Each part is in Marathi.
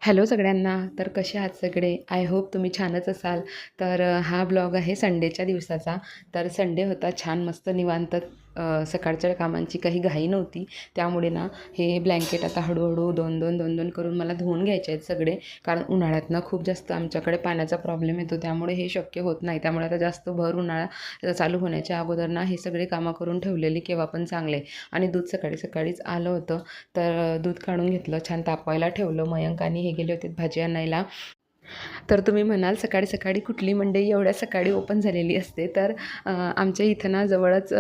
हॅलो सगळ्यांना. तर कसे आहात सगळे? आय होप तुम्ही छानच असाल. तर हा ब्लॉग आहे संडेच्या दिवसाचा. तर संडे होता, छान मस्त निवांत. सकाळच्या कामांची काही घाई नव्हती, त्यामुळे ना हे ब्लँकेट आता हळूहळू दोन दोन दोन दोन करून मला धुवून घ्यायचे आहेत सगळे. कारण उन्हाळ्यात ना खूप जास्त आमच्याकडे पाण्याचा प्रॉब्लेम येतो, त्यामुळे हे शक्य होत नाही. त्यामुळे आता जास्त भर उन्हाळा चालू होण्याच्या अगोदर ना हे सगळे कामं करून ठेवलेली केव्हा पण चांगले. आणि दूध सकाळी सकाळीच आलं होतं, तर दूध काढून घेतलं, छान तापवायला ठेवलं. मयंक आणि हे गेले होते भाजी आणायला. तर तुम्ही म्हणाल सकाळी सकाळी कुठली मंडई एवढ्या सकाळी ओपन झालेली असते? तर आमच्या इथं ना जवळच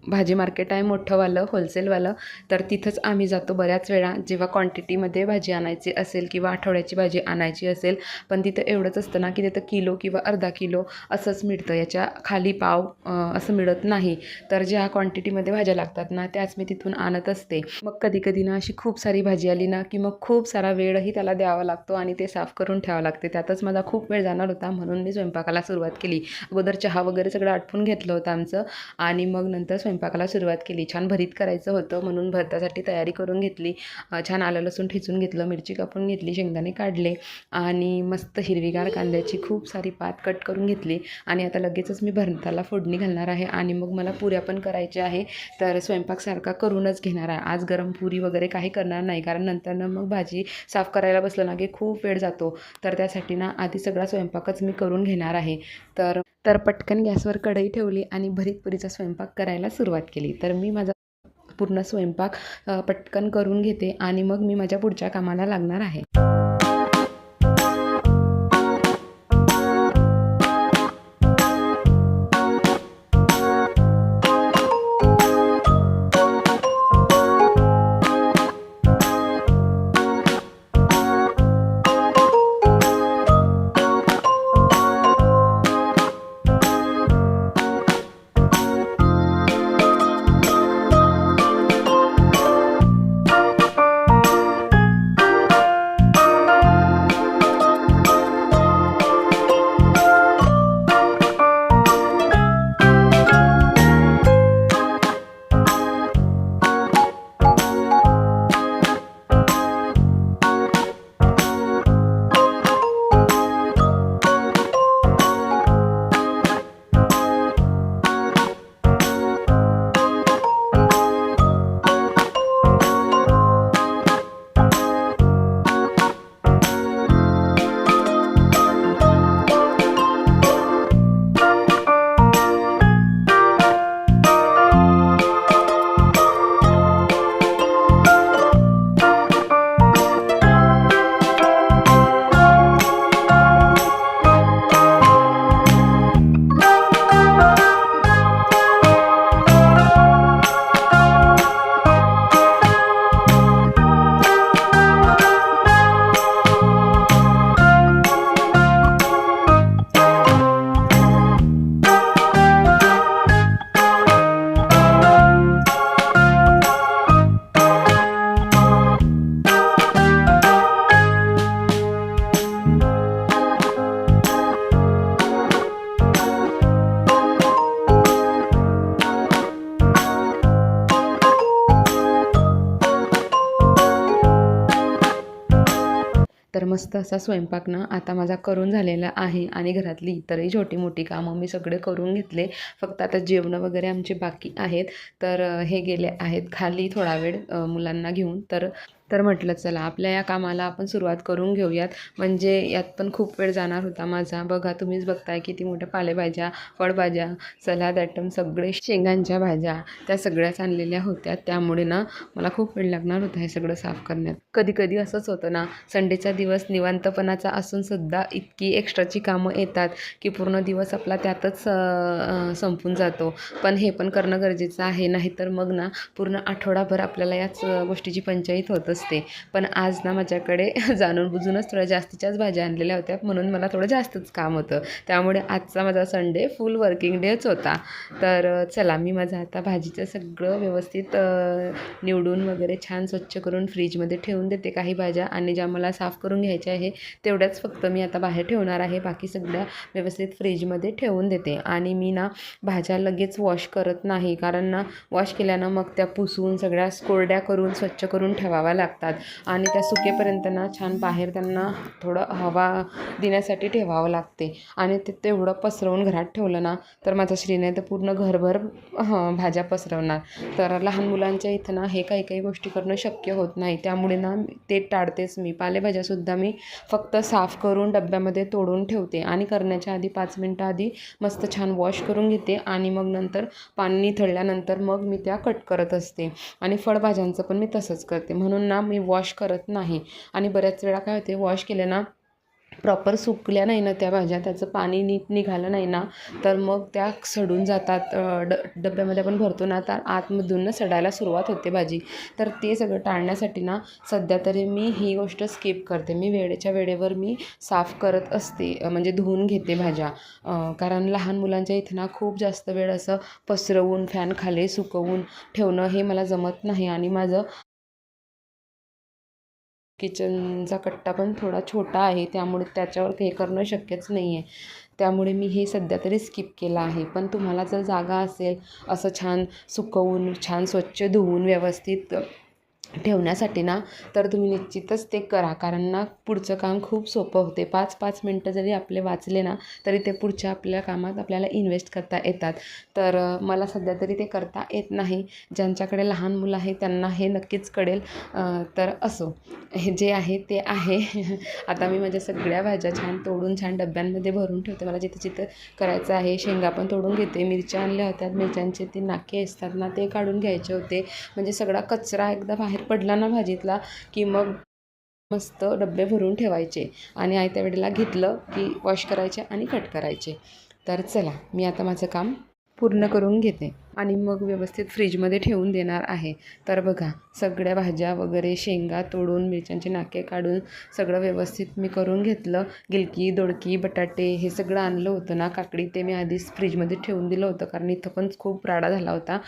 भाजी मार्केट आहे मोठंवालं, होलसेलवालं. तर तिथंच आम्ही जातो बऱ्याच वेळा, जेव्हा क्वांटिटीमध्ये भाजी आणायची असेल किंवा आठवड्याची भाजी आणायची असेल. पण तिथं एवढंच असतं ना की तिथं किलो किंवा अर्धा किलो असंच मिळतं, याच्या खाली पाव असं मिळत नाही. तर ज्या क्वांटिटीमध्ये भाज्या लागतात ना त्याच मी तिथून आणत असते. मग कधी कधी ना अशी खूप सारी भाजी आली ना की मग खूप सारा वेळही त्याला द्यावा लागतो आणि ते साफ करून ठेवावं लागते. त्यातच माझा खूप वेळ जाणार होता, म्हणून मी स्वयंपाकाला सुरुवात केली. अगोदर चहा वगैरे सगळं आटपून घेतलं होतं आमचं, आणि मग नंतर स्वयंपाकाला सुरुवात केली. छान भरीत करायचं होतं, म्हणून भरतासाठी तयारी करून घेतली. छान आलं लसूण ठेचून घेतलं, मिरची कापून घेतली, शेंगदाणे काढले आणि मस्त हिरवीगार कांद्याची खूप सारी पात कट करून घेतली. आणि आता लगेचच मी भरताला फोडणी घालणार आहे आणि मग मला पुऱ्या पण करायच्या आहे. तर स्वयंपाक सारखा करूनच घेणार आहे आज. गरम पुरी वगैरे काही करणार नाही, कारण नंतर मग भाजी साफ करायला बसलं ना की खूप वेळ जातो. तर त्यासाठी ना आधी सगळा स्वयंपाकच मी करून घेणार आहे. तर तर पटकन गॅसवर कढई ठेवली आणि भरीत पुरीचा स्वयंपाक करायला सुरुवात केली. तर मी माझा पूर्ण स्वयंपाक पटकन करून घेते आणि मग मी माझ्या पुढच्या कामाला लागणार आहे. तर मस्त असा स्वयंपाक ना आता माझा करून झालेला आहे आणि घरातली इतरही छोटी मोठी कामं मी सगळे करून घेतले. फक्त आता जेवणं वगैरे आमचे बाकी आहेत. तर हे गेले आहेत खाली थोडा वेळ मुलांना घेऊन. तर म्हटलं चला आपल्या या कामाला आपण सुरुवात करून घेऊयात, म्हणजे यात पण खूप वेळ जाणार होता माझा. बघा तुम्हीच बघताय किती मोठ्या पालेभाज्या, फळभाज्या, सलाद आयटम, सगळे शेंगांच्या भाज्या त्या सगळ्याच आणलेल्या होत्या. त्यामुळे ना मला खूप वेळ लागणार होता हे सगळं साफ करण्यात. कधी कधी असंच होतं ना, संडेचा दिवस निवांतपणाचा असून सुद्धा इतकी एक्स्ट्राची कामं येतात की पूर्ण दिवस आपला त्यातच संपून जातो. पण हे पण करणं गरजेचं आहे, नाहीतर मग ना पूर्ण आठवडाभर आपल्याला याच गोष्टीची पंचायत होत असते. पण आज ना माझ्याकडे जाणून बुजूनच थोड्या जास्तीच्याच भाज्या आणलेल्या होत्या, म्हणून मला थोडं जास्तच काम होतं. त्यामुळे आजचा माझा संडे फुल वर्किंग डेच होता. तर चला मी माझं आता भाजीचं सगळं व्यवस्थित निवडून वगैरे छान स्वच्छ करून फ्रीजमध्ये ठेवून देते काही भाज्या, आणि ज्या मला साफ करून घ्यायच्या आहे तेवढ्याच फक्त मी आता बाहेर ठेवणार आहे. बाकी सगळ्या व्यवस्थित फ्रीजमध्ये ठेवून देते. आणि मी ना भाज्या लगेच वॉश करत नाही, कारण ना वॉश केल्यानं मग त्या पुसून सगळ्या कोरड्या करून स्वच्छ करून ठेवाव्या लागतात. लागतात आणि त्या सुकेपर्यंत ना छान बाहेर त्यांना थोडं हवा देण्यासाठी ठेवावं लागते. आणि ते तेवढं पसरवून घरात ठेवलं ना तर माझा श्रीने तर पूर्ण घरभर भाज्या पसरवणार. तर लहान मुलांच्या इथं ना हे काही काही गोष्टी करणं शक्य होत नाही, त्यामुळे ना ते टाळतेच मी. पालेभाज्यासुद्धा मी फक्त साफ करून डब्यामध्ये तोडून ठेवते आणि करण्याच्या आधी 5 मिनटं आधी मस्त छान वॉश करून घेते आणि मग नंतर पाणी निथळल्यानंतर मग मी त्या कट करत असते. आणि फळभाज्यांचं पण मी तसंच करते, म्हणून ना मी वॉश करत नाही. आणि बऱ्याच वेळा काय होते, वॉश केले ना प्रॉपर सुकल्या नाही ना त्या भाज्या, त्याचं पाणी नीट निघालं नाही ना तर मग त्या सडून जातात. डब्यामध्ये आपण भरतो ना तर आतमधून ना सडायला सुरुवात होते भाजी. तर ते सगळं टाळण्यासाठी ना सध्या तरी मी ही गोष्ट स्किप करते. मी वेळेच्या वेळेवर मी साफ करत असते, म्हणजे धुवून घेते भाज्या. कारण लहान मुलांच्या इथं ना खूप जास्त वेळ असं पसरवून फॅनखाली सुकवून ठेवणं हे मला जमत नाही. आणि माझं किचनचा कट्टा पण थोडा छोटा आहे, त्यामुळे त्याच्यावर हे करणं शक्यच नाही आहे. त्यामुळे मी हे सध्या तरी स्किप केलं आहे. पण तुम्हाला जर जागा असेल असं छान सुकवून, छान स्वच्छ धुवून व्यवस्थित ठेवण्यासाठी ना तर तुम्ही निश्चितच ते करा. कारण ना पुढचं काम खूप सोपं होते. 5-5 मिनटं जरी आपले वाचले ना तरी ते पुढच्या आपल्या कामात आपल्याला इन्व्हेस्ट करता येतात. तर मला सध्या तरी ते करता येत नाही. ज्यांच्याकडे लहान मुलं आहे त्यांना हे नक्कीच कळेल. तर असो, हे जे आहे ते आहे. आता मी माझ्या सगळ्या भाज्या छान तोडून छान डब्यांमध्ये भरून ठेवते. मला जिथं जिथं करायचं आहे शेंगा पण तोडून घेते. मिरच्या आणल्या होत्या, मिरच्यांचे ते नाके असतात ना ते काढून घ्यायचे होते. म्हणजे सगळा कचरा एकदा बाहेर पडला ना भाजीतला की मग मस्त डब्बे भरून ठेवायचे आणि आयत्या वेळेला घेतलं की वॉश करायचे आणि कट करायचे. तर चला, मी आता माझं काम पूर्ण करून घेते आणि मग व्यवस्थित फ्रीजमध्ये ठेवून देणार आहे. तर बघा, सगळ्या भाज्या वगैरे शेंगा तोडून मिरच्यांचे नाके काढून सगळं व्यवस्थित मी करून घेतलं. गिलकी, दोडकी, बटाटे हे सगळं आणलं होतं ना, काकडी ते मी आधीच फ्रीजमध्ये ठेवून दिलं होतं कारण इथं पण खूप राडा झाला होता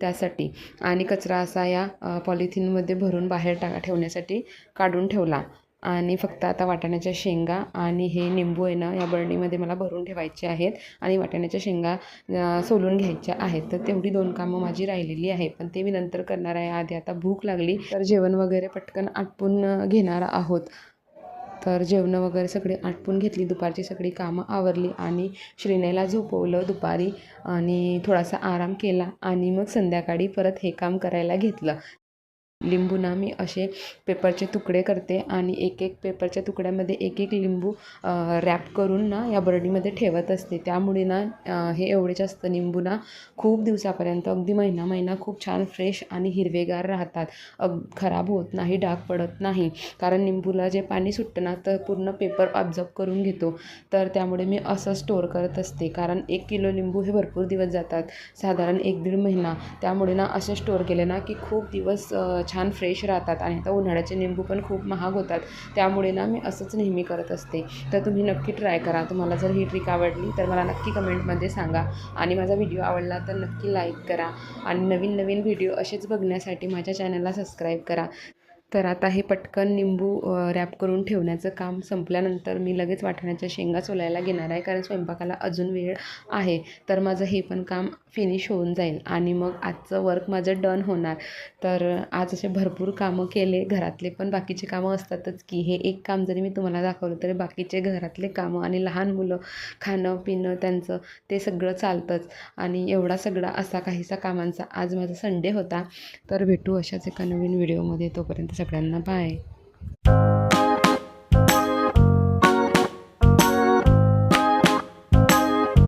त्यासाठी. आणि कचरा असा या पॉलिथिनमध्ये भरून बाहेर ठेवण्यासाठी काढून ठेवला. आणि फक्त आता वाटाण्याच्या शेंगा आणि हे निंबू आहे ना या बरणीमध्ये मला भरून ठेवायचे आहेत आणि वाटाण्याच्या शेंगा सोलून घ्यायच्या आहेत. तर तेवढी 2 कामं माझी राहिलेली आहे, पण ते मी नंतर करणार आहे. आधी आता भूक लागली तर जेवण वगैरे पटकन आटपून घेणार आहोत. तर जेवणं वगैरे सगळे आटपून घेतली, दुपारची सगळी कामं आवरली आणि श्रीनेला झोपवलं दुपारी आणि थोडासा आराम केला आणि मग संध्याकाळी परत हे काम करायला घेतलं. लिंबू ना मी असे पेपरचे तुकडे करते आणि एक एक पेपरच्या तुकड्यामध्ये एक एक लिंबू रॅप करून ना या बरणीमध्ये ठेवत असते. त्यामुळे ना हे एवढे जास्त लिंबू ना खूप दिवसापर्यंत, अगदी महिना महिना खूप छान फ्रेश आणि हिरवेगार राहतात. खराब होत नाही, डाग पडत नाही. कारण लिंबूला जे पाणी सुटतं ना तर पूर्ण पेपर ऑब्झर्व करून घेतो. तर त्यामुळे मी असं स्टोअर करत असते. कारण 1 किलो लिंबू हे भरपूर दिवस जातात, साधारण 1-1.5 महिना. त्यामुळे ना असे स्टोअर केले ना की खूप दिवस छान फ्रेश राहतात. आणि आता उन्हाळ्याचे लिंबू पण खूप महाग होतात, त्यामुळे ना मी असंच नेहमी करत असते. तर तुम्ही नक्की ट्राय करा. तुम्हाला जर ही ट्रिक आवडली तर मला नक्की कमेंटमध्ये सांगा आणि माझा व्हिडिओ आवडला तर नक्की लाईक करा आणि नवीन नवीन व्हिडिओ असेच बघण्यासाठी माझ्या चॅनलला सबस्क्राईब करा. तर आता हे पटकन निंबू रॅप करून ठेवण्याचं काम संपल्यानंतर मी लगेच वाटाण्याच्या शेंगा सोलायला घेणार आहे, कारण स्वयंपाकाला अजून वेळ आहे. तर माझं हे पण काम फिनिश होऊन जाईल आणि मग आजचं वर्क माझं डन होणार. तर आज असे भरपूर कामं केले. घरातले पण बाकीचे कामं असतातच की, हे एक काम जरी मी तुम्हाला दाखवलं तरी बाकीचे घरातले कामं आणि लहान मुलं, खाणं पिणं त्यांचं ते सगळं चालतंच. आणि एवढा सगळा असा काहीसा कामांचा आज माझा संडे होता. तर भेटू अशाच एका नवीन व्हिडिओमध्ये. तोपर्यंत सगळ्यांना बाय.